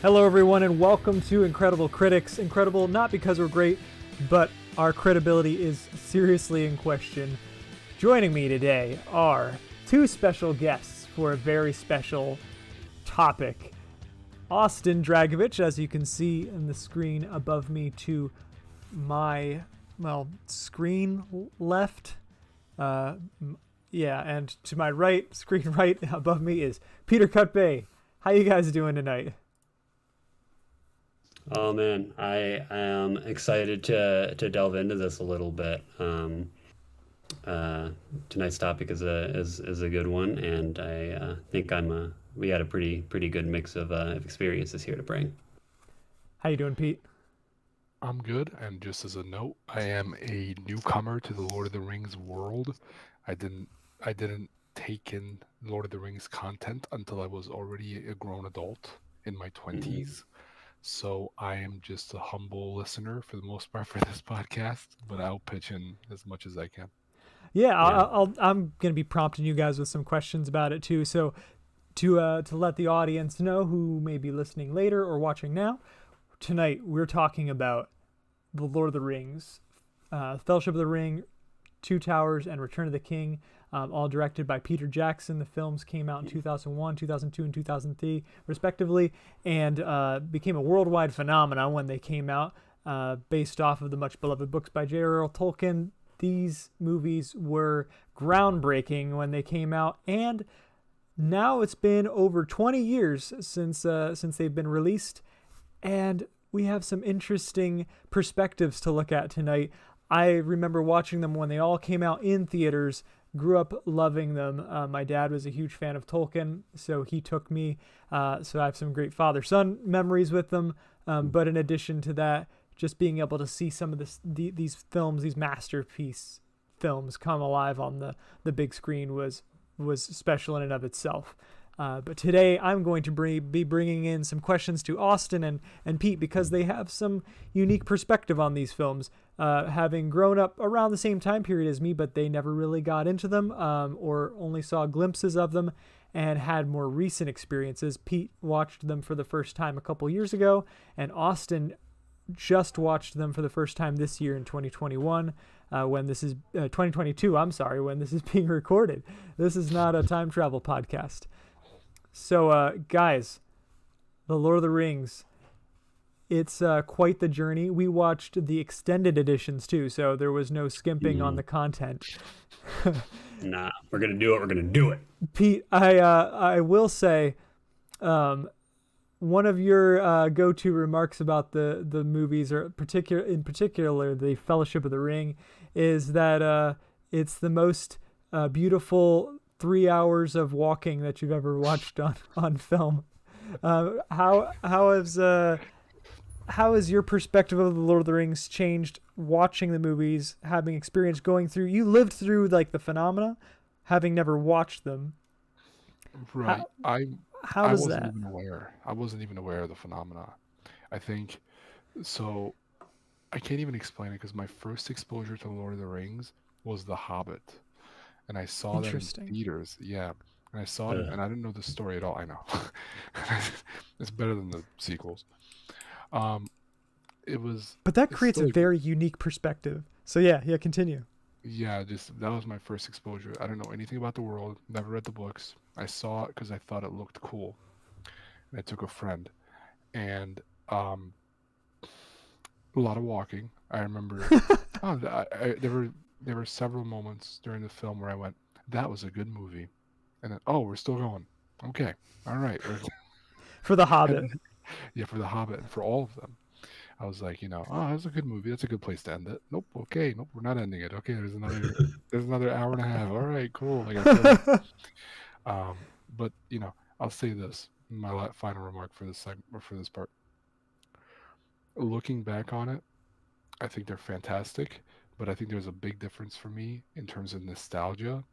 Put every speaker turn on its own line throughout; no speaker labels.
Hello, everyone, and welcome to Incredible Critics. Incredible not because we're great, but our credibility is seriously in question. Joining me today are two special guests for a very special topic. Austin Dragovich, as you can see in the screen above me to my, screen left. And to my right, screen right above me is Peter Cutbay. How you guys doing tonight?
Oh man, I am excited to delve into this a little bit. Tonight's topic is a good one, and I think we had a pretty good mix of experiences here to bring.
How you doing, Pete?
I'm good, and just as a note, I am a newcomer to the Lord of the Rings world. I didn't take in Lord of the Rings content until I was already a grown adult in my 20s. So I am just a humble listener for the most part for this podcast, but I'll pitch in as much as I can.
Yeah, I'm going to be prompting you guys with some questions about it too. So to let the audience know who may be listening later or watching now, tonight we're talking about the Lord of the Rings, Fellowship of the Ring, Two Towers, and Return of the King, all directed by Peter Jackson. The films came out in 2001, 2002, and 2003, respectively, and became a worldwide phenomenon when they came out, based off of the much-beloved books by J.R.R. Tolkien. These movies were groundbreaking when they came out, and now it's been over 20 years since they've been released, and we have some interesting perspectives to look at tonight. I remember watching them when they all came out in theaters, grew up loving them. My dad was a huge fan of Tolkien, so he took me. So I have some great father-son memories with them. But in addition to that, just being able to see some of these films, these masterpiece films come alive on the big screen was special in and of itself. But today I'm going to be bringing in some questions to Austin and Pete because they have some unique perspective on these films, having grown up around the same time period as me, but they never really got into them or only saw glimpses of them and had more recent experiences. Pete watched them for the first time a couple years ago, and Austin just watched them for the first time this year in 2021. When this is 2022, I'm sorry, when this is being recorded. This is not a time travel podcast. So, guys, The Lord of the Rings, it's quite the journey. We watched the extended editions, too, so there was no skimping on the content.
Nah, we're going to do it. We're going to do it.
Pete, I will say, one of your go-to remarks about the movies, or in particular the Fellowship of the Ring, is that it's the most beautiful 3 hours of walking that you've ever watched on film. How has your perspective of the Lord of the Rings changed watching the movies, having experience going through? You lived through like the phenomena, having never watched them.
Right.
How does that?
I wasn't even aware of the phenomena. I think so. I can't even explain it because my first exposure to Lord of the Rings was The Hobbit. And I saw that in theaters. Yeah. And I saw it, and I didn't know the story at all. I know. It's better than the sequels.
But that creates a very unique perspective. So yeah, continue.
Yeah, that was my first exposure. I don't know anything about the world, never read the books. I saw it because I thought it looked cool. And I took a friend. And a lot of walking. I remember there were several moments during the film where I went, that was a good movie. And then, we're still going. Okay. All right.
For The Hobbit.
Yeah, for The Hobbit and for all of them. I was like, that's a good movie. That's a good place to end it. Nope. Okay. Nope. We're not ending it. Okay. There's another hour and a half. All right. Cool. Like I said. But I'll say this, my final remark for this segment or for this part. Looking back on it, I think they're fantastic, but I think there's a big difference for me in terms of nostalgia.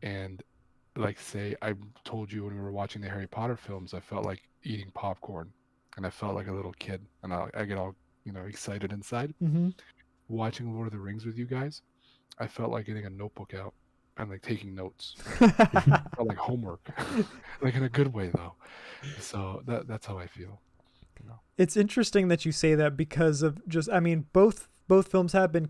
And like say, I told you when we were watching the Harry Potter films, I felt like eating popcorn, and I felt like a little kid, and I get all excited inside.
Mm-hmm.
Watching Lord of the Rings with you guys, I felt like getting a notebook out and like taking notes, or like homework, like in a good way though. So that's how I feel.
It's interesting that you say that because of just, I mean, both films have been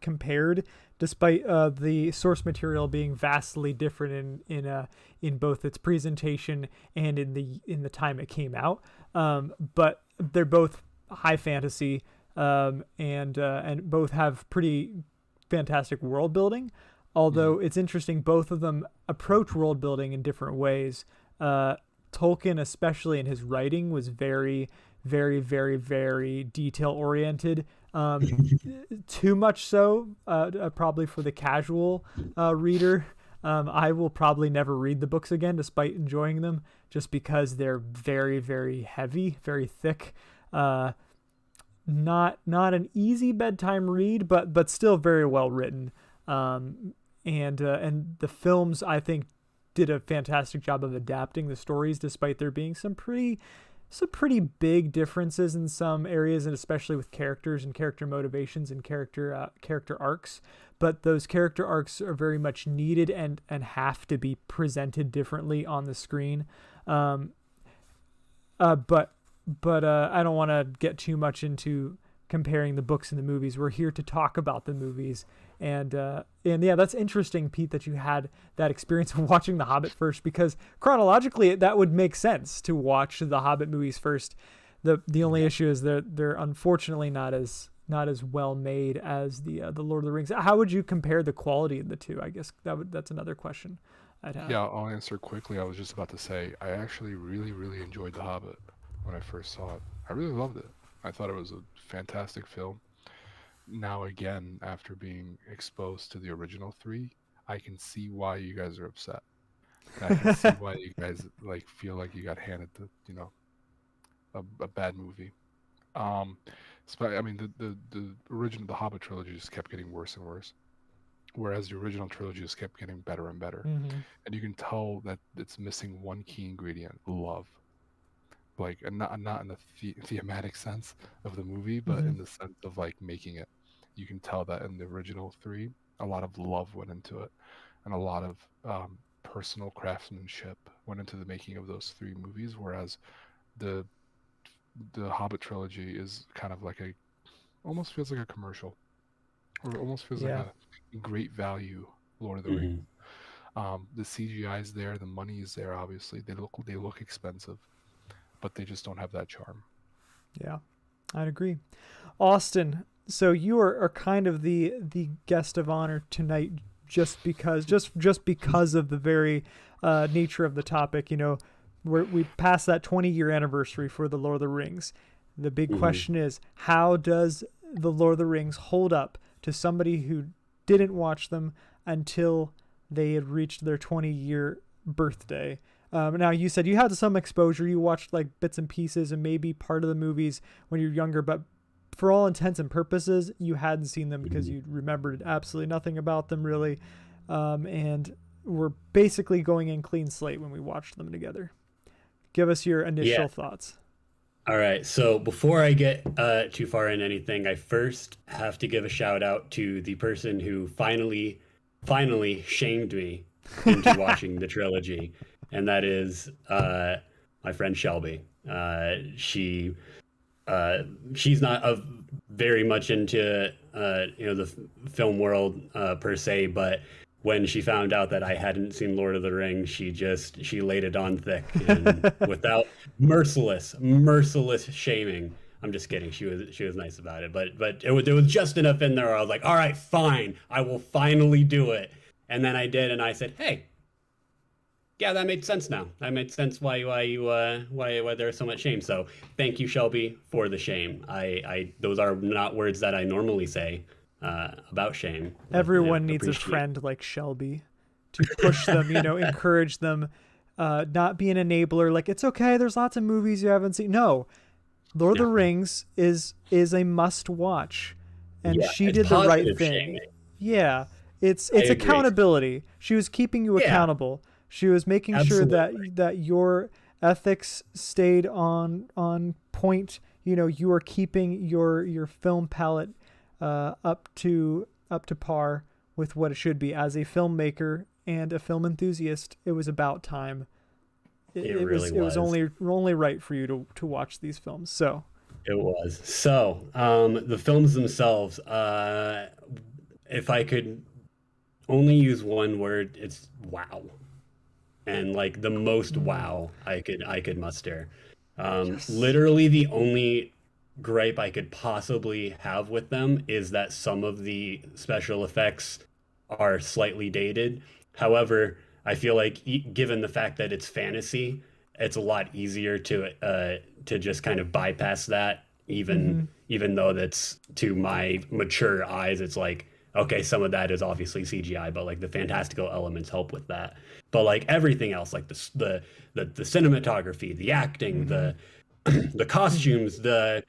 compared, despite the source material being vastly different in both its presentation and in the time it came out. But they're both high fantasy, and both have pretty fantastic world building. Although it's interesting, both of them approach world building in different ways. Tolkien, especially in his writing, was very, very, very, very detail oriented. Too much so, probably for the casual reader. I will probably never read the books again, despite enjoying them, just because they're very, very heavy, very thick. Not an easy bedtime read, but still very well written. And the films, I think, did a fantastic job of adapting the stories, despite there being some pretty big differences in some areas, and especially with characters and character motivations and character arcs. But those character arcs are very much needed and have to be presented differently on the screen. But I don't want to get too much into comparing the books and the movies. We're here to talk about the movies. And yeah, that's interesting, Pete, that you had that experience of watching The Hobbit first, because chronologically that would make sense to watch the Hobbit movies first. The only issue is they're unfortunately not as well made as the Lord of the Rings. How would you compare the quality of the two? I guess that's another question I'd have.
Yeah, I'll answer quickly. I was just about to say, I actually really, really enjoyed The Hobbit when I first saw it. I really loved it. I thought it was a fantastic film. Now again, after being exposed to the original three, I can see why you guys are upset. And I can see why you guys feel like you got handed a bad movie. I mean, the original, the Hobbit trilogy just kept getting worse and worse, whereas the original trilogy just kept getting better and better.
Mm-hmm.
And you can tell that it's missing one key ingredient: love. And not in the thematic sense of the movie, but in the sense of making it. You can tell that in the original three, a lot of love went into it, and a lot of personal craftsmanship went into the making of those three movies. Whereas the Hobbit trilogy is kind of almost feels like a commercial, or almost feels like a great value Lord of the Rings. The CGI is there, the money is there. Obviously, they look expensive, but they just don't have that charm.
Yeah, I'd agree. Austin, so you are kind of the guest of honor tonight, just because of the very nature of the topic. You know, we passed that 20-year anniversary for the Lord of the Rings. The big question is, how does the Lord of the Rings hold up to somebody who didn't watch them until they had reached their 20-year birthday? Now, you said you had some exposure. You watched bits and pieces and maybe part of the movies when you were younger, but for all intents and purposes, you hadn't seen them because you remembered absolutely nothing about them, really. And we're basically going in clean slate when we watched them together. Give us your initial thoughts.
All right. So before I get too far in anything, I first have to give a shout out to the person who finally shamed me into watching the trilogy. And that is my friend Shelby. She's not very much into the film world per se, but when she found out that I hadn't seen Lord of the Rings, she laid it on thick and without merciless shaming. I'm just kidding. She was nice about it, but there was just enough in there where I was like, all right, fine, I will finally do it. And then I did, and I said, hey. Yeah, that made sense now. That made sense why there's so much shame. So thank you, Shelby, for the shame. I those are not words that I normally say about shame.
Everyone needs a friend like Shelby to push them, encourage them, not be an enabler. It's okay, there's lots of movies you haven't seen. No, Lord of the Rings is a must watch, and she did the right thing. Shaming. Yeah, it's accountability. She was keeping you accountable. She was making sure that your ethics stayed on point. You are keeping your film palette up to par with what it should be. As a filmmaker and a film enthusiast, it was about time
It really
it was
was.
only right for you to watch these films. So
It was. So, the films themselves, if I could only use one word, it's wow. And like the most wow I could muster.
yes.
Literally the only gripe I could possibly have with them is that some of the special effects are slightly dated. However, I feel like given the fact that it's fantasy, it's a lot easier to just kind of bypass that,
Hmm.
even though that's to my mature eyes, it's like okay, some of that is obviously CGI, but like the fantastical elements help with that. But like everything else, like the cinematography, the acting,
Hmm.
the costumes, the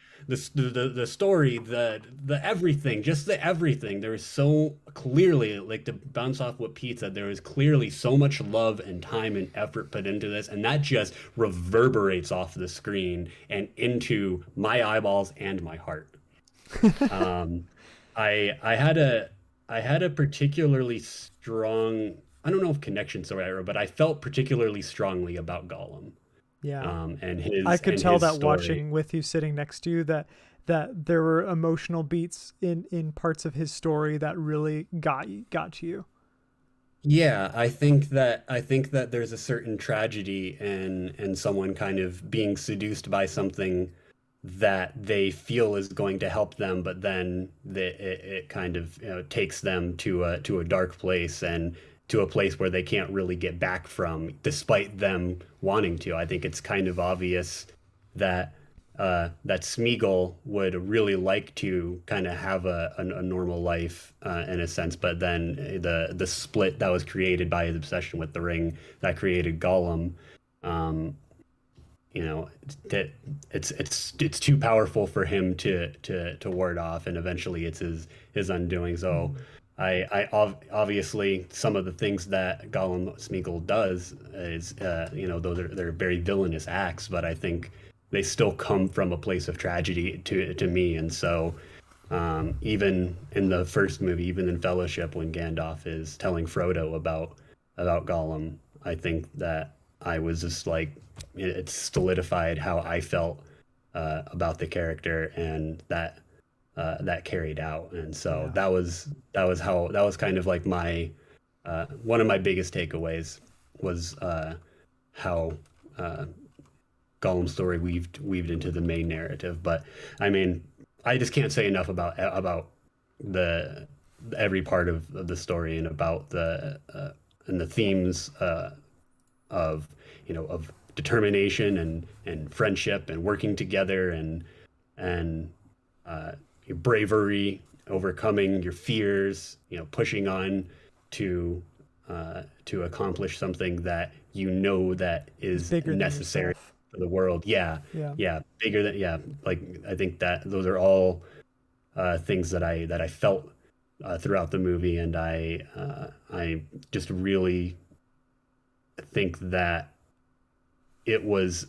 story, the everything, just the everything. There is so clearly, like to bounce off what Pete said, there is clearly so much love and time and effort put into this, and that just reverberates off the screen and into my eyeballs and my heart. Um, I had a particularly strong, I don't know if connection's the right word, but I felt particularly strongly about Gollum,
Yeah.
and
I
his
could
and
tell
his
that
story.
watching with you sitting next to you that there were emotional beats in parts of his story that really got to you.
Yeah, I think that there's a certain tragedy in someone kind of being seduced by something that they feel is going to help them, but then it kind of takes them to a dark place and to a place where they can't really get back from, despite them wanting to. I think it's kind of obvious that that Smeagol would really like to kind of have a normal life in a sense, but then the split that was created by his obsession with the ring that created Gollum, um, that it's too powerful for him to ward off, and eventually it's his undoing. So.
Mhm.
Obviously some of the things that Gollum Smeagol does is those are they're very villainous acts, but I think they still come from a place of tragedy to me. And so even in the first movie, even in Fellowship, when Gandalf is telling Frodo about Gollum, I think that I was just like it solidified how I felt about the character, and that carried out. And so
Yeah.
that was kind of like my one of my biggest takeaways was how uh, Gollum's story weaved into the main narrative. But I mean, I just can't say enough about the every part of the story and about the and the themes of of determination and friendship and working together and uh, your bravery, overcoming your fears, pushing on to accomplish something that that
It's
is
bigger than
necessary
yourself.
for the world. Yeah,
Yeah.
yeah, bigger than yeah. Like I think that those are all things that I felt throughout the movie, and I just really think that it was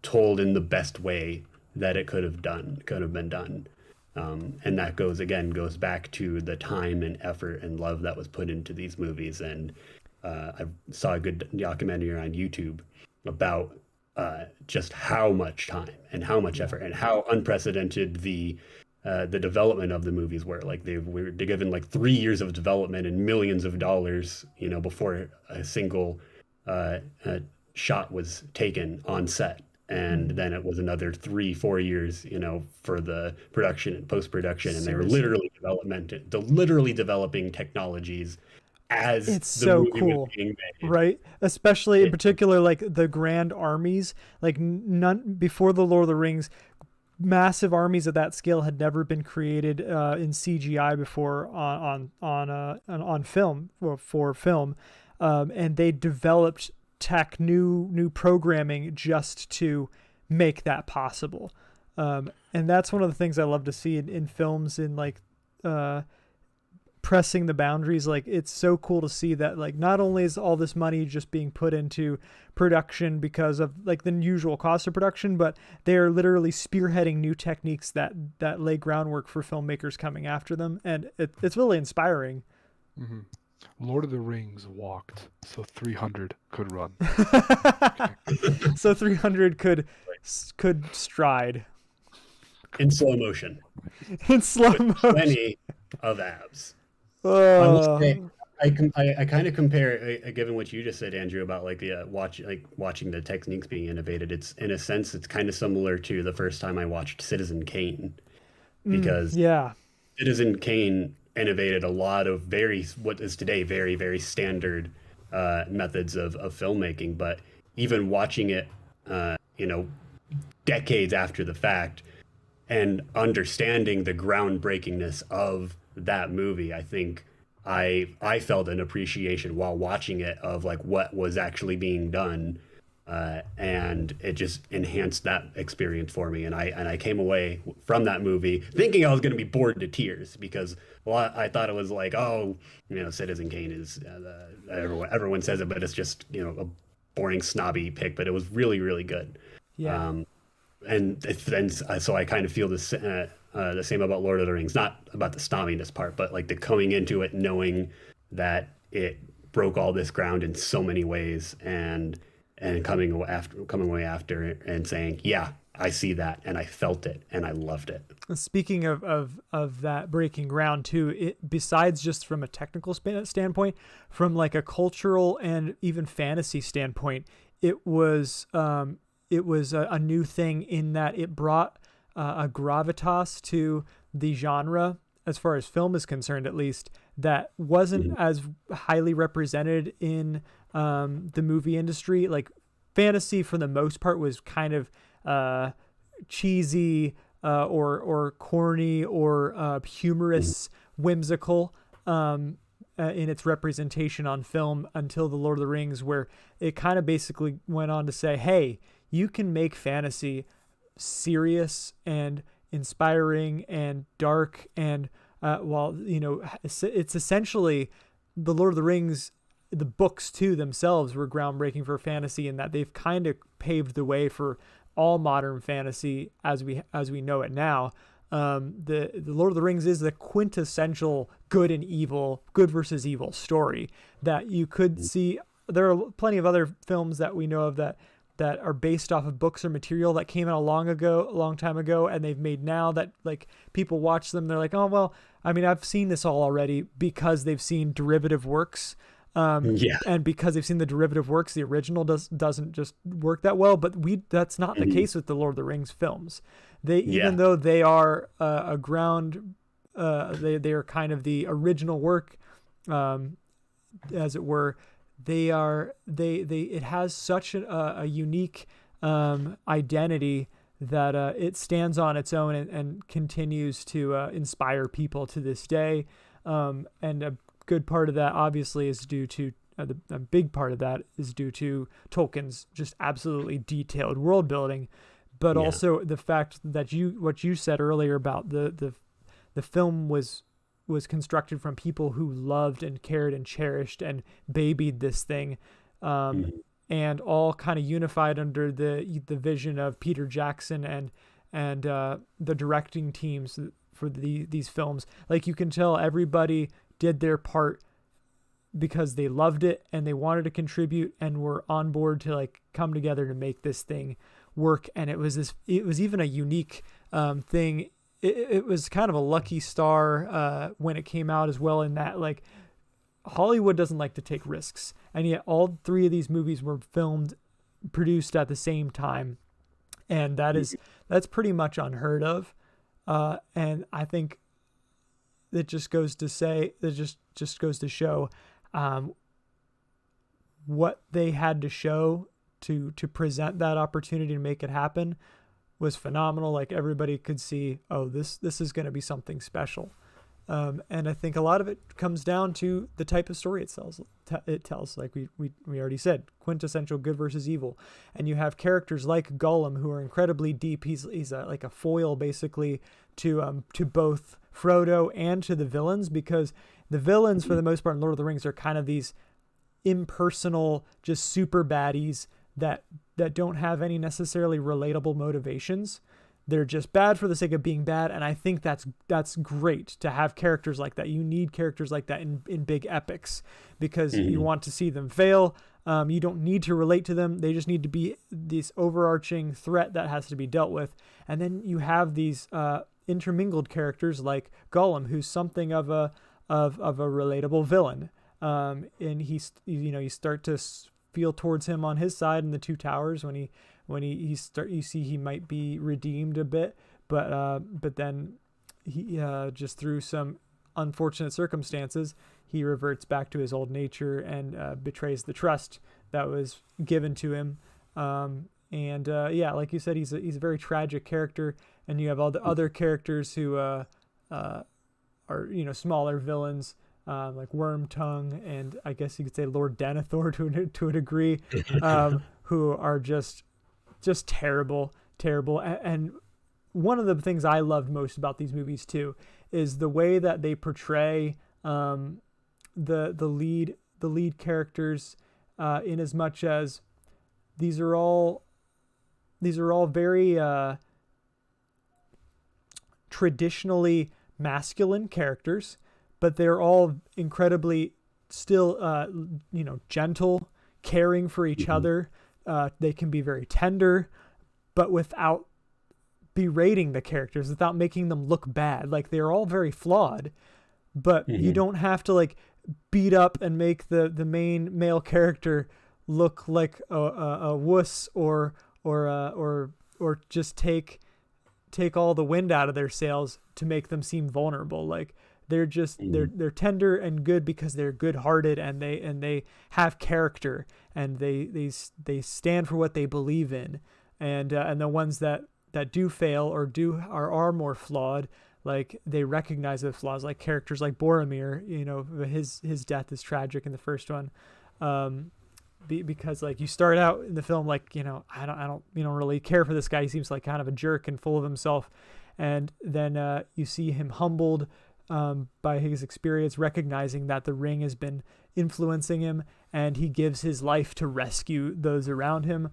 told in the best way that it could have been done. And that goes back to the time and effort and love that was put into these movies. And I saw a good documentary on YouTube about just how much time and how much
Yeah.
effort and how unprecedented the development of the movies were. Like they were given like 3 years of development and millions of dollars, before a single uh, uh, shot was taken on set. And
Hmm.
then it was another 3 4 years, for the production and post production, and they were
Seriously.
literally developing technologies as
It's
the
so
movie was
cool,
being made.
right? Especially in
It,
particular, like the grand armies, like none before the Lord of the Rings, massive armies of that scale had never been created in CGI before on film or for film, and they developed new programming just to make that possible. And that's one of the things I love to see in films in like uh, pressing the boundaries. Like it's so cool to see that like not only is all this money just being put into production because of like the usual cost of production, but they're literally spearheading new techniques that lay groundwork for filmmakers coming after them, and it's really inspiring.
Hmm. Lord of the Rings walked, so 300 could run.
So 300 could stride
in slow motion.
in slow motion.
Plenty of abs. I must say, I kind of compare, given what you just said, Andrew, about like the watching the techniques being innovated. It's in a sense, it's kind of similar to the first time I watched Citizen Kane, because
Yeah.
Citizen Kane innovated a lot of what is today very, very standard methods of filmmaking. But even watching it, decades after the fact, and understanding the groundbreakingness of that movie, I think I felt an appreciation while watching it of like what was actually being done, and it just enhanced that experience for me. And I came away from that movie thinking I was going to be bored to tears, because I thought it was like, oh, Citizen Kane is everyone says it, but it's just a boring snobby pick. But it was really, really good.
Yeah.
So I kind of feel the same about Lord of the Rings, not about the snobbiness part, but like the coming into it knowing that it broke all this ground in so many ways, and coming away after and saying, yeah, I see that, and I felt it, and I loved it.
Speaking of that breaking ground too, besides just from a technical standpoint, from like a cultural and even fantasy standpoint, it was a new thing in that it brought a gravitas to the genre, as far as film is concerned, at least, that wasn't as highly represented in the movie industry. Like fantasy, for the most part, was kind of cheesy or corny or humorous, whimsical in its representation on film, until the Lord of the Rings, where it kind of basically went on to say, hey, you can make fantasy serious and inspiring and dark, and it's essentially the Lord of the Rings. The books too themselves were groundbreaking for fantasy, in that they've kind of paved the way for all modern fantasy as we know it now. The Lord of the Rings is the quintessential good versus evil story that you could see. There are plenty of other films that we know of that are based off of books or material that came out a long time ago, and they've made now that like people watch them, they're like, oh, well, I mean, I've seen this all already, because they've seen derivative works. And because they've seen the derivative works, the original doesn't just work that well. But that's not the case with the Lord of the Rings films. Even though they are they are kind of the original work, as it were. It has such a unique identity that it stands on its own and continues to inspire people to this day. And a good part of that obviously is due to a big part of that is due to Tolkien's just absolutely detailed world building, but also the fact that what you said earlier about the film was constructed from people who loved and cared and cherished and babied this thing, and all kind of unified under the vision of Peter Jackson and the directing teams for these films. Like, you can tell everybody did their part because they loved it and they wanted to contribute and were on board to like come together to make this thing work. And it was even a unique thing. It was kind of a lucky star when it came out as well, in that like Hollywood doesn't like to take risks, and yet all three of these movies were produced at the same time, and that's pretty much unheard of. And I think it just goes to show what they had to show to present that opportunity to make it happen was phenomenal. Like, everybody could see, oh, this is going to be something special. And I think a lot of it comes down to the type of story it tells. Like we already said, quintessential good versus evil. And you have characters like Gollum, who are incredibly deep. He's like a foil basically to both Frodo and to the villains, because the villains for the most part in Lord of the Rings are kind of these impersonal, just super baddies that don't have any necessarily relatable motivations. they're just bad for the sake of being bad, and I think that's great to have characters like that. You need characters like that in big epics because you want to see them fail. You don't need to relate to them. They just need to be this overarching threat that has to be dealt with. And then you have these intermingled characters like Gollum, who's something of a relatable villain. And you start to feel towards him on his side in the Two Towers you see he might be redeemed a bit, but then he just through some unfortunate circumstances he reverts back to his old nature and betrays the trust that was given to him. Like you said, he's a very tragic character, and you have all the other characters who are smaller villains like Wormtongue, and I guess you could say Lord Denethor to a degree, who are just terrible. And one of the things I loved most about these movies too is the way that they portray the lead characters, in as much as these are all very traditionally masculine characters, but they're all incredibly still gentle, caring for each other. They can be very tender, but without berating the characters, without making them look bad. Like, they're all very flawed, but you don't have to like beat up and make the main male character look like a wuss or just take all the wind out of their sails to make them seem vulnerable. Like, they're just they're tender and good because they're good-hearted, and they have character, and they stand for what they believe in. And the ones that do fail or are more flawed, like, they recognize the flaws, like characters like Boromir. His death is tragic in the first one, because like you start out in the film like, I don't really care for this guy. He seems like kind of a jerk and full of himself, and then you see him humbled by his experience, recognizing that the ring has been influencing him, and he gives his life to rescue those around him.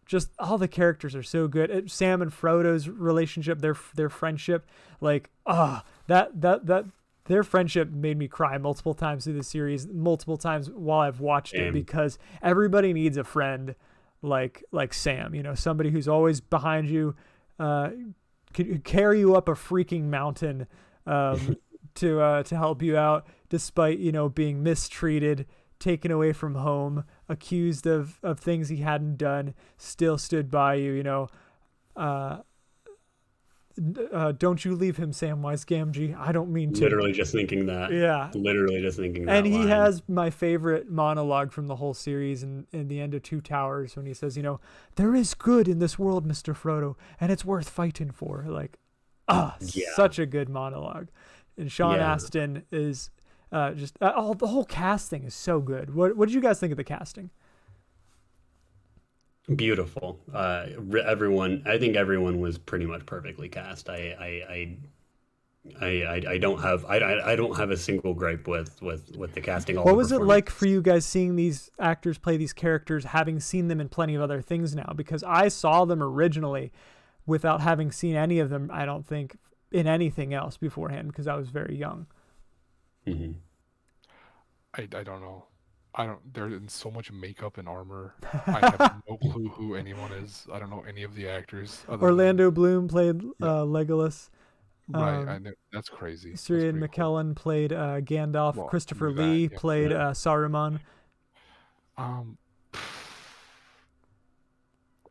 Just all the characters are so good. Sam and Frodo's relationship, their friendship, like that their friendship made me cry multiple times through the series, multiple times while I've watched it, because everybody needs a friend like Sam. Somebody who's always behind you, could carry you up a freaking mountain to help you out, despite being mistreated, taken away from home, accused of things he hadn't done, still stood by you. Don't you leave him, Samwise Gamgee. I don't mean to.
Literally just thinking that.
Yeah.
Literally just thinking that.
And he
line.
has my favorite monologue from the whole series in the end of Two Towers, when he says, there is good in this world, Mr. Frodo, and it's worth fighting for. Like, such a good monologue. And Sean Astin is the whole casting is so good. What did you guys think of the casting?
Beautiful. Everyone, I think everyone was pretty much perfectly cast. I don't have a single gripe with the casting.
What was it like for you guys seeing these actors play these characters, having seen them in plenty of other things now? Because I saw them originally without having seen any of them, I don't think, in anything else beforehand, because I was very young.
Mm-hmm.
I don't know. They're in so much makeup and armor. I have no clue who anyone is. I don't know any of the actors.
Orlando Bloom played Legolas.
Right, I know. That's crazy.
Ciaran McKellen played Gandalf.
Well,
Christopher Lee played Saruman.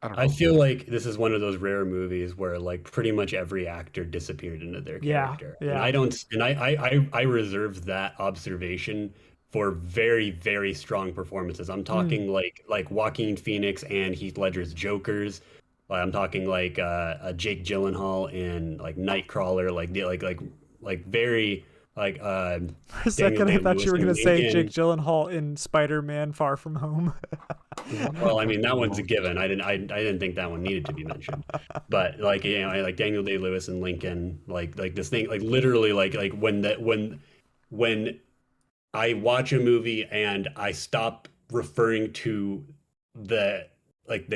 I don't know.
I feel like this is one of those rare movies where like pretty much every actor disappeared into their character.
Yeah.
And I reserve that observation for very, very strong performances. I'm talking like Joaquin Phoenix and Heath Ledger's Jokers. I'm talking like Jake Gyllenhaal and like Nightcrawler, like very like
for a second I thought you were gonna say Jake Gyllenhaal in Spider-Man: Far From Home.
Well, I mean, that one's a given. I didn't think that one needed to be mentioned. But like, I like Daniel Day-Lewis and Lincoln, like this thing, like literally like when I watch a movie and I stop referring to the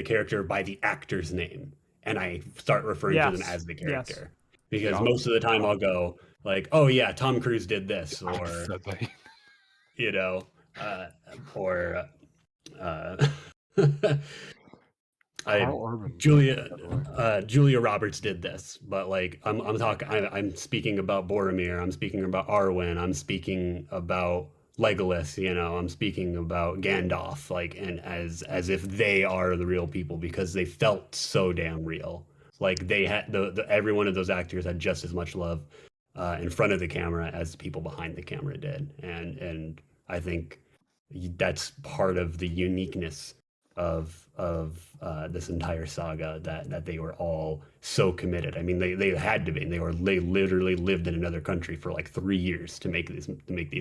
character by the actor's name, and I start referring to them
Yes.
as the
Yes.
character. Because
Yeah.
most of the time I'll go like, oh yeah, Tom Cruise did this,
I
or
said that.
you know, or I
Carl Urban,
Julia
by the way.
Julia Roberts did this, but like I'm talking I'm speaking about Boromir, I'm speaking about Arwen, I'm speaking about Legolas, you know, I'm speaking about Gandalf, like, and as if they are the real people because they felt so damn real. Like they had the every one of those actors had just as much love in front of the camera as the people behind the camera did, and I think that's part of the uniqueness of this entire saga that they were all so committed. I mean, they had to be. They literally lived in another country for like 3 years to make these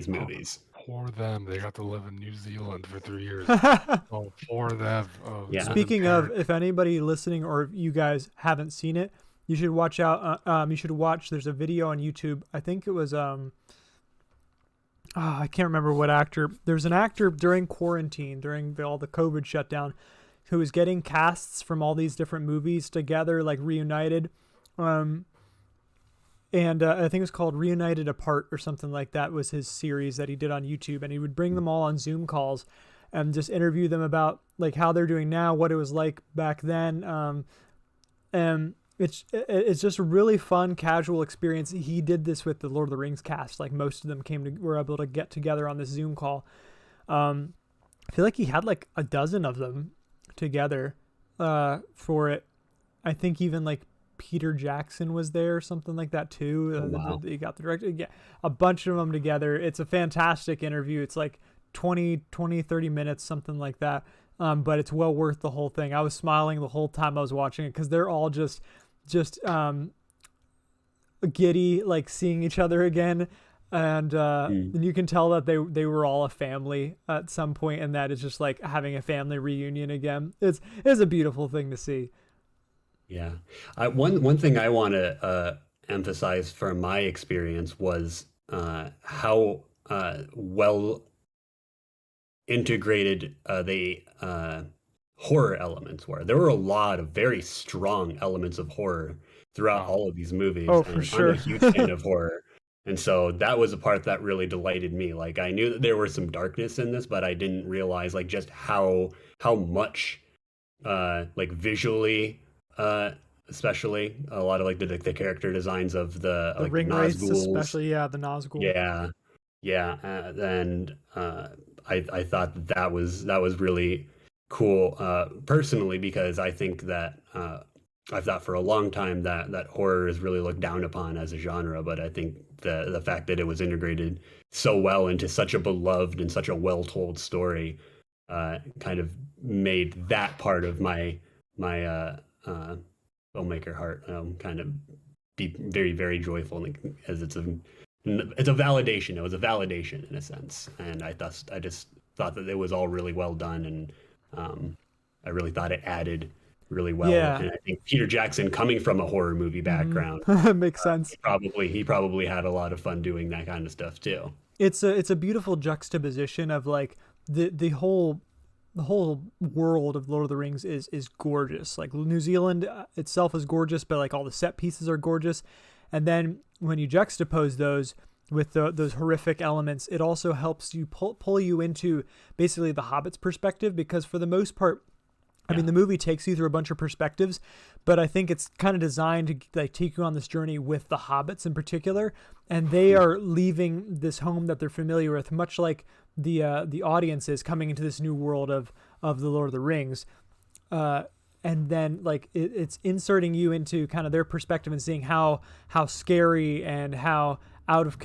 Oh,
movies.
poor them. They got to live in New Zealand for 3 years. Oh, poor them. Oh,
Yeah.
live in
Speaking of,
Paris.
if anybody listening or if you guys haven't seen it, you should watch out. You should watch. There's a video on YouTube. I think it was I can't remember what actor. There's an actor during quarantine, during all the COVID shutdown, who was getting casts from all these different movies together, like reunited. And I think it was called Reunited Apart or something like that was his series that he did on YouTube. And he would bring them all on Zoom calls and just interview them about like how they're doing now, what it was like back then. And it's just a really fun, casual experience. He did this with the Lord of the Rings cast. Like most of them were able to get together on this Zoom call. I feel like he had like a dozen of them together for it. I think even like Peter Jackson was there or something like that too.
Oh, wow.
He got the director. Yeah, a bunch of them together. It's a fantastic interview. It's like 20, 30 minutes, something like that. But it's well worth the whole thing. I was smiling the whole time I was watching it because they're all just giddy, like seeing each other again. And you can tell that they were all a family at some point, and that is just like having a family reunion again. It's a beautiful thing to see.
Yeah. One thing I want to emphasize from my experience was how well integrated the horror elements were. There were a lot of very strong elements of horror throughout all of these movies.
Oh,
and
for sure.
I'm a huge fan of horror. And so that was a part that really delighted me. Like I knew that there was some darkness in this, but I didn't realize like just how much like visually especially a lot of like the character designs of the like
ring
the
wraiths,
Nazguls.
especially, yeah, the Nazgul.
Yeah, and I thought that was really cool personally because I think that I've thought for a long time that horror is really looked down upon as a genre, but I think the fact that it was integrated so well into such a beloved and such a well told story kind of made that part of my filmmaker heart kind of be very, very joyful as it's a validation. It was a validation in a sense, and I just thought that it was all really well done, and I really thought it added really well.
Yeah.
And I think Peter Jackson, coming from a horror movie background,
Makes sense.
he probably had a lot of fun doing that kind of stuff too.
It's a beautiful juxtaposition of like the whole world of Lord of the Rings is gorgeous. Like New Zealand itself is gorgeous, but like all the set pieces are gorgeous. And then when you juxtapose those with those horrific elements, it also helps you pull you into basically the Hobbit's perspective, because for the most part, I mean, the movie takes you through a bunch of perspectives, but I think it's kind of designed to like take you on this journey with the hobbits in particular, and they are leaving this home that they're familiar with, much like the audience is coming into this new world of the Lord of the Rings, and then like it's inserting you into kind of their perspective and seeing how scary and how out of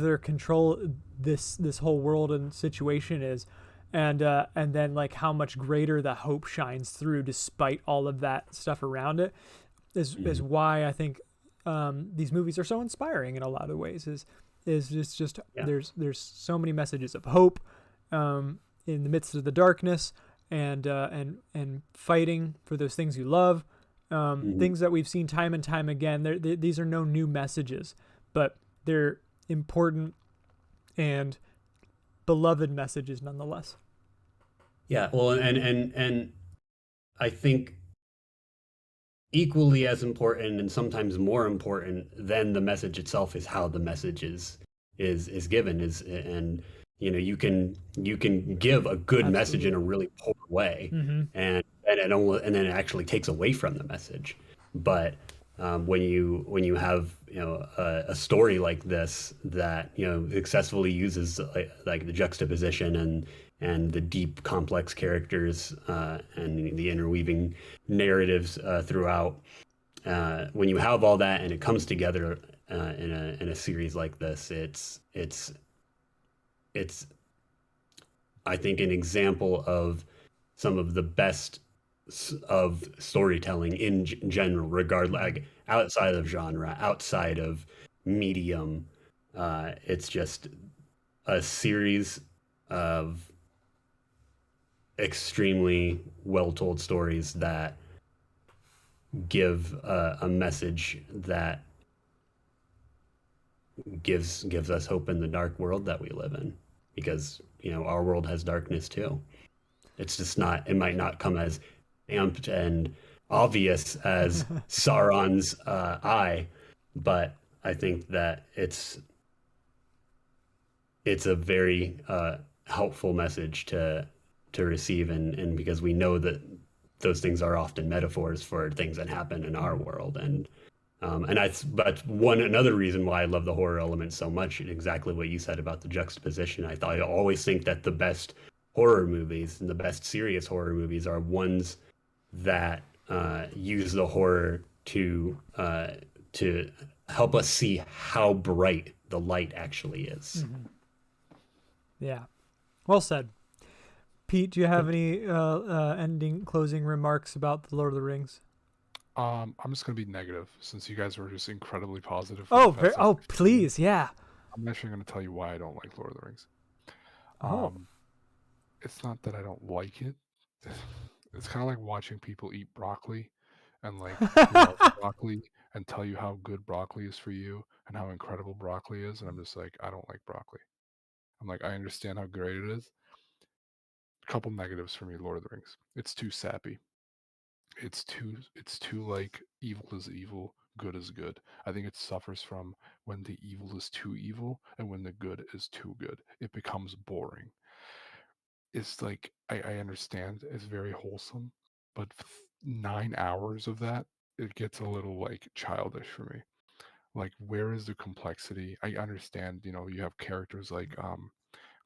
their control this whole world and situation is. And then like how much greater the hope shines through despite all of that stuff around it is why I think these movies are so inspiring in a lot of ways. Is just there's so many messages of hope in the midst of the darkness, and fighting for those things you love, things that we've seen time and time again. These are no new messages, but they're important and beloved messages nonetheless.
Yeah, well, and I think equally as important and sometimes more important than the message itself is how the message is given is and you can give a good message in a
Absolutely.
really poor way
Mm-hmm.
and then it actually takes away from the message. But when you have a story like this that successfully uses like the juxtaposition and the deep complex characters and the interweaving narratives throughout, when you have all that and it comes together in a series like this, it's I think an example of some of the best of storytelling in general, regard
Mm-hmm.
like outside of genre, outside of medium. It's just a series of extremely well told stories that give a message that gives us hope in the dark world that we live in, because our world has darkness too. It's just not, it might not come as amped and obvious as Sauron's eye, but I think that it's a very helpful message to receive, and because we know that those things are often metaphors for things that happen in our
Mm-hmm.
world, and but one another reason why I love the horror element so much, exactly what you said about the juxtaposition. I always think that the best horror movies and the best serious horror movies are ones that use the horror to help us see how bright the light actually is.
Mm-hmm. Yeah. Well said. Pete, do you have any ending, closing remarks about the Lord of the Rings?
I'm just gonna be negative since you guys were just incredibly positive for the
Oh,
past like
oh,
60 minutes.
please, yeah.
I'm actually gonna tell you why I don't like Lord of the Rings.
Oh.
Um, it's not that I don't like it. It's kind of like watching people eat broccoli and like love broccoli and tell you how good broccoli is for you and how incredible broccoli is, and I'm just like, I don't like broccoli. I'm like, I understand how great it is. A couple negatives for me, Lord of the Rings. It's too sappy. It's too like evil is evil, good is good. I think it suffers from when the evil is too evil and when the good is too good. It becomes boring. It's like I understand it's very wholesome, but 9 hours of that, it gets a little like childish for me. Like, where is the complexity? I understand, you have characters like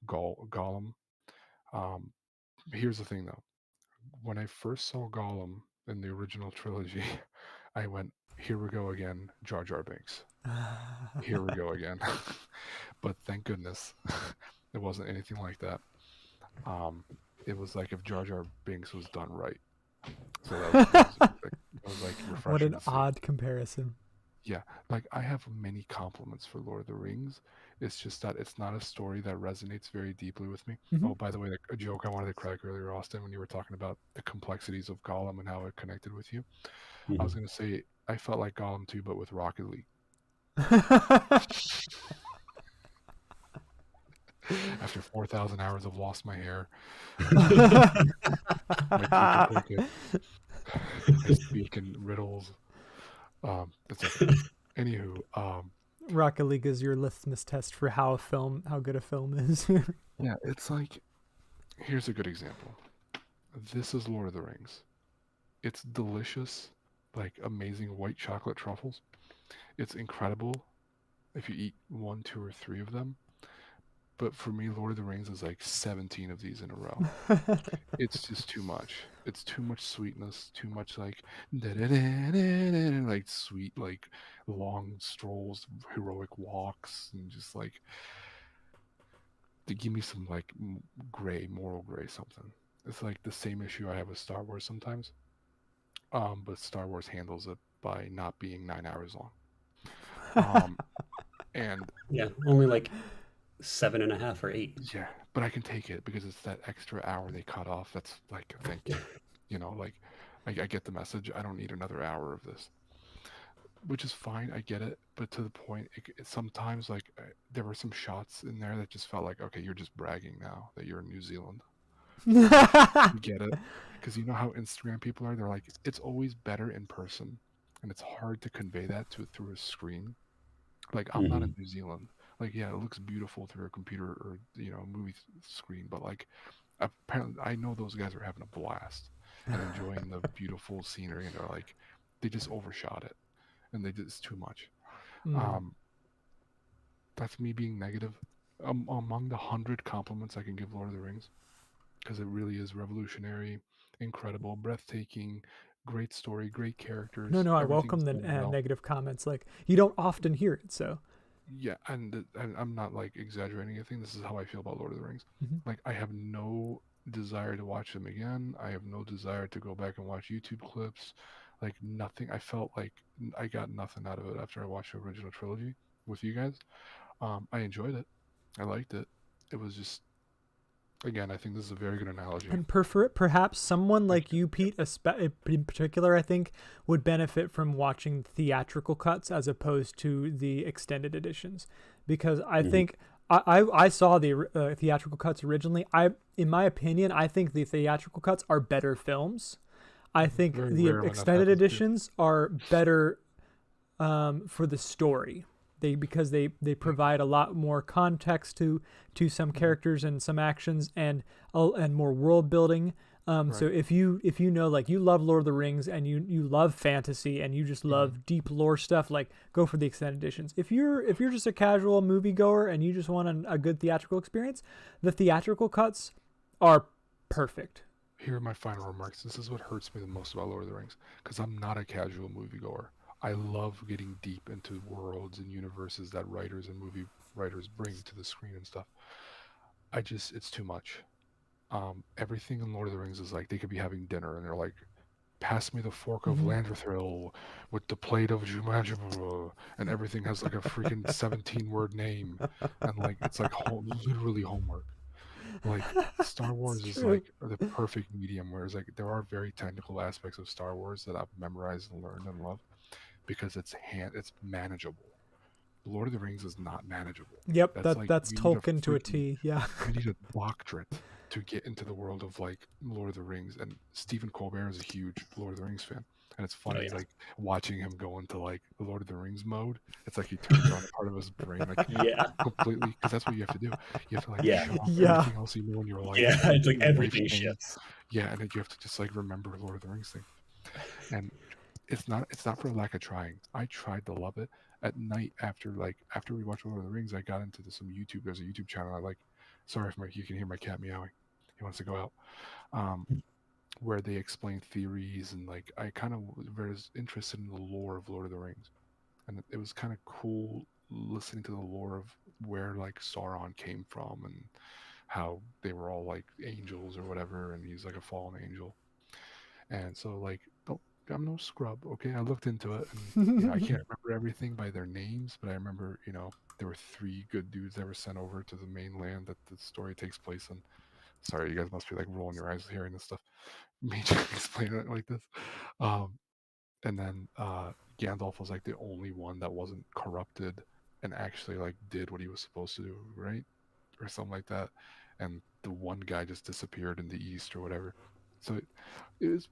Gollum. Um, Here's the thing though. When I first saw Gollum in the original trilogy, I went, here we go again, Jar Jar Binks. Here we go again. But thank goodness it wasn't anything like that. Um, it was like if Jar Jar Binks was done right. So that was like
What
refreshing
an
to see.
odd comparison.
Yeah, like I have many compliments for Lord of the Rings. It's just that it's not a story that resonates very deeply with me.
Mm-hmm.
Oh, by the way, like, a joke I wanted to crack earlier, Austin, when you were talking about the complexities of Gollum and how it connected with you. I was
Mhm.
gonna say I felt like Gollum too, but with Rocket League. After 4,000 hours of lost my hair, my teeth are crooked, I speak in riddles. That's okay. Anywho,
Rocket League is your litmus test for how good a film is.
yeah, it's like here's a good example. This is Lord of the Rings. It's delicious, like amazing white chocolate truffles. It's incredible if you eat one, two, or three of them. But for me, Lord of the Rings is like 17 of these in a row. It's just too much. It's too much sweetness, too much like like sweet, like long strolls, heroic walks, and just like to give me some like gray, moral gray something. It's like the same issue I have with Star Wars sometimes. But Star Wars handles it by not being 9 hours long. Um, and
Yeah, only like 7.5 or 8.
yeah, but I can take it because it's that extra hour they cut off. That's like, thank you. Like I get the message. I don't need another hour of this, which is fine. I get it, but to the point, sometimes like there were some shots in there that just felt like, okay, you're just bragging now that you're in New Zealand. Get it? Because you know how Instagram people are. They're like, it's always better in person, and it's hard to convey that to through a screen. Like I'm not in
Mhm.
New Zealand. Like yeah, it looks beautiful through a computer or movie screen, but like apparently I know those guys are having a blast and enjoying the beautiful scenery, and they're like, they just overshot it, and it's too much.
Mm.
Um, that's me being negative. Among the 100 compliments I can give Lord of the Rings, because it really is revolutionary, incredible, breathtaking, great story, great
No,
characters,
no, I welcome
everything's
the
done well.
negative comments. Like you don't often hear it, so.
Yeah, and I'm not like exaggerating. I think this is how I feel about Lord of the Rings.
Mhm.
Like I have no desire to watch them again. I have no desire to go back and watch YouTube clips. Like nothing. I felt like I got nothing out of it after I watched the original trilogy with you guys. I enjoyed it. I liked it. It was just, again, I think this is a very good analogy.
And perhaps someone
Thank
like you, Pete, in particular, I think, would benefit from watching theatrical cuts as opposed to the extended editions, because I
Mhm.
think I saw the theatrical cuts originally. In my opinion, I think the theatrical cuts are better films. I think
Very
the
rare when that
extended
happens too.
editions are better for the story. Because they provide a lot more context to some
Mhm.
characters and some actions and more world building. So
Right.
if you know like you love Lord of the Rings and you love fantasy and you just
Mhm.
love deep lore stuff, like go for the extended editions. If you're just a casual moviegoer and you just want a good theatrical experience, the theatrical cuts are perfect.
Here are my final remarks. This is what hurts me the most about Lord of the Rings, because I'm not a casual moviegoer. I love getting deep into worlds and universes that writers and movie writers bring to the screen and stuff. It's too much. Everything in Lord of the Rings is like they could be having dinner and they're like, pass me the fork of
Hmm.
Landrethil with the plate of Jumanji, and everything has like a freaking 17-word name, and like it's like literally homework. Like Star
It's
Wars is
true.
like the perfect medium, whereas like there are very technical aspects of Star Wars that I've memorized and learned and love because it's manageable. Lord of the Rings is not manageable.
Yep,
That's like
that's Tolkien to a T. Yeah.
you need a doctorate to get into the world of like Lord of the Rings. And Stephen Colbert is a huge Lord of the Rings fan. And it's
Oh
funny,
yeah.
like watching him go into like the Lord of the Rings mode. It's like he turns on a part of his brain, like
Yeah.
completely, because that's what you have to do. You have to like
Yeah.
shut off
Yeah.
everything else you know in your life,
Yeah.
like
It's like
your life
everything
change.
shifts.
Yeah, and then you have to just like remember Lord of the Rings thing. And it's not for lack of trying. I tried to love it. At night after we watched Lord of the Rings, I got into some YouTube. There's a YouTube channel I like. Sorry if you can hear my cat meowing. He wants to go out. Um, where they explain theories and like I kind of was interested in the lore of Lord of the Rings, and it was kind of cool listening to the lore of where like Sauron came from and how they were all like angels or whatever, and he's like a fallen angel. And so like don't I'm no scrub, okay? I looked into it, and I can't remember everything by their names, but I remember there were three good dudes that were sent over to the mainland that the story takes place in. Sorry, you guys must be like rolling your eyes hearing this stuff. Me trying to explain it like this. Um, and then Gandalf was like the only one that wasn't corrupted and actually like did what he was supposed to do, right? Or something like that. And the one guy just disappeared in the east or whatever. So it was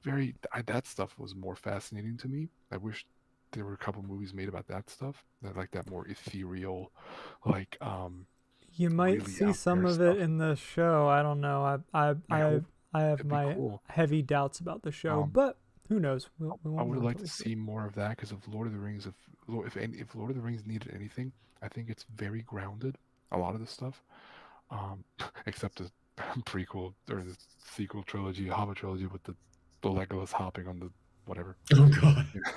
that stuff was more fascinating to me. I wish there were a couple movies made about that stuff. That like that more ethereal, like
You might
really
see
out
some
there
of it
stuff.
in the show. I don't know.
I hope
I have
it'd be
my
cool.
heavy doubts about the show,
Um,
but who knows? We
I
won't
would
know
like
until
to
we see it.
see more of that because if Lord of the Rings, if Lord of the Rings needed anything, I think it's very grounded. A lot of the stuff, except the prequel or the sequel trilogy, Hobbit trilogy with the Legolas hopping on the whatever.
Oh god.
Yeah,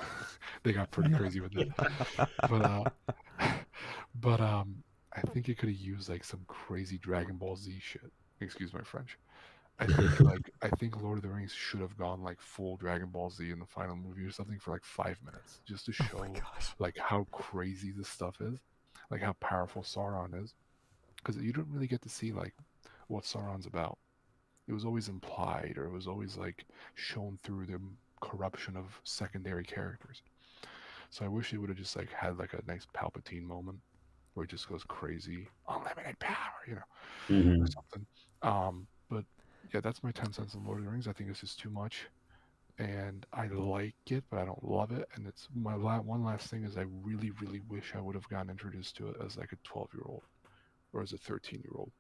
they got pretty crazy with it. But but I think it could have used like some crazy Dragon Ball Z shit. Excuse my French. I think Lord of the Rings should have gone like full Dragon Ball Z in the final movie or something for like 5 minutes, just to
Oh my
show
gosh.
like how crazy this stuff is, like how powerful Sauron is, because you don't really get to see like what Sauron's about. It was always implied, or it was always like shown through the corruption of secondary characters. So I wish it would have just like had like a nice Palpatine moment where it just goes crazy, unlimited power, or
Hmm.
something. But yeah, that's my 10 cents on Lord of the Rings. I think this is too much, and I like it, but I don't love it. And it's my one last thing is I really, really wish I would have gotten introduced to it as like a 12-year-old or as a 13-year-old,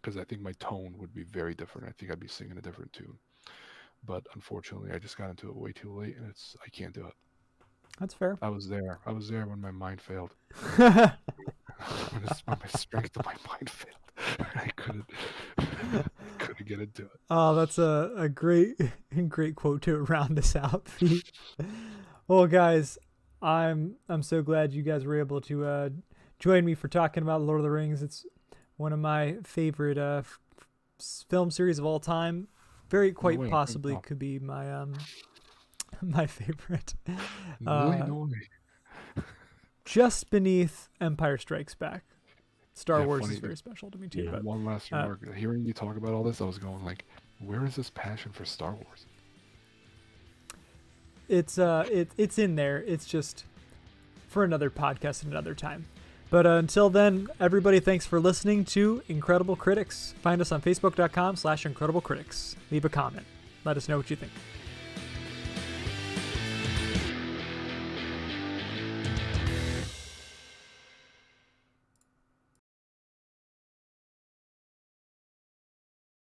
because I think my tone would be very different. I think I'd be singing a different tune. But unfortunately, I just got into it way too late, and I can't do it.
That's fair.
I was there when my mind failed. When my strength of my mind failed. I couldn't get into it.
Oh, that's a great quote to round us out. Well, guys, I'm so glad you guys were able to join me for talking about Lord of the Rings. It's one of my favorite film series of all time. Quite possibly could be my my favorite.
No way.
Just beneath Empire Strikes Back. Star
Yeah,
Wars
funny.
is very special to me too.
Yeah.
But
One last remark. Hearing you talk about all this, I was going like, where is this passion for Star Wars?
it's in there. It's just for another podcast another time. But until then, everybody, thanks for listening to Incredible Critics. Find us on Facebook.com/IncredibleCritics. Leave a comment. Let us know what you think.